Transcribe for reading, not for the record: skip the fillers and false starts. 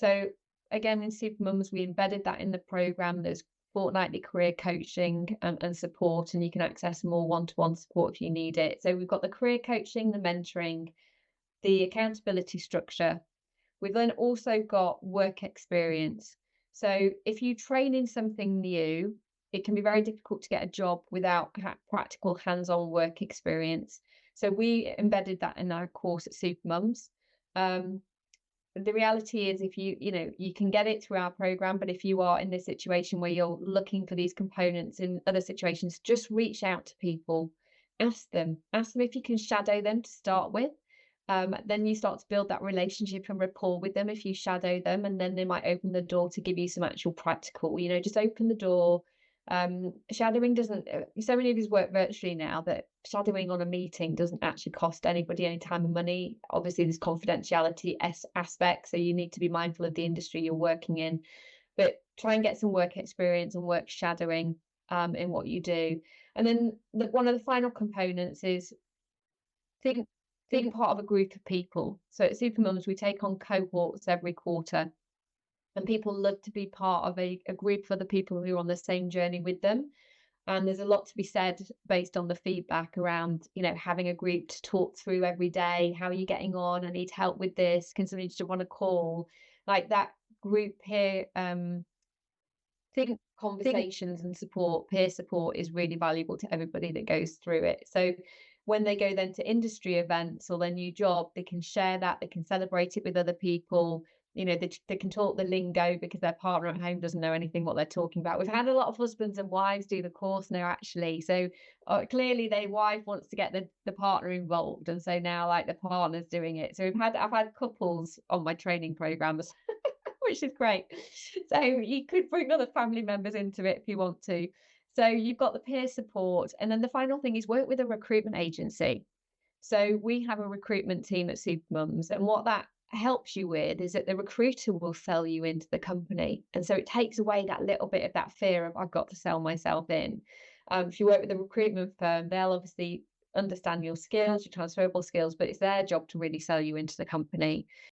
So again, in Supermums, we embedded that in the program. There's fortnightly career coaching and support, and you can access more one-to-one support if you need it. So we've got the career coaching, the mentoring, the accountability structure. We've then also got work experience. So if you train in something new, it can be very difficult to get a job without practical hands-on work experience. So we embedded that in our course at Supermums. Um, the reality is, if you can get it through our program, but if you are in this situation where you're looking for these components in other situations, just reach out to people, ask them if you can shadow them to start with. Then you start to build that relationship and rapport with them if you shadow them, and then they might open the door to give you some actual practical, just open the door. Shadowing doesn't, so many of us work virtually now that shadowing on a meeting doesn't actually cost anybody any time and money. Obviously, there's confidentiality aspect, so you need to be mindful of the industry you're working in, but try and get some work experience and work shadowing in what you do. And then one of the final components is think think part of a group of people. So at Supermums, we take on cohorts every quarter, and people love to be part of a group of other people who are on the same journey with them. And there's a lot to be said based on the feedback around, having a group to talk through every day. How are you getting on? I need help with this. Can somebody just want a call? Like that group here, think conversations and support, peer support is really valuable to everybody that goes through it. So when they go then to industry events or their new job, they can share that, they can celebrate it with other people. They can talk the lingo because their partner at home doesn't know anything what they're talking about. We've had a lot of husbands and wives do the course now, actually. So clearly their wife wants to get the partner involved, and so now like the partner's doing it. So I've had couples on my training programs, which is great. So you could bring other family members into it if you want to. So you've got the peer support, and then the final thing is work with a recruitment agency. So we have a recruitment team at Supermums, and what that helps you with is that the recruiter will sell you into the company. And so it takes away that little bit of that fear of I've got to sell myself in. If you work with a recruitment firm, they'll obviously understand your skills, your transferable skills, but it's their job to really sell you into the company.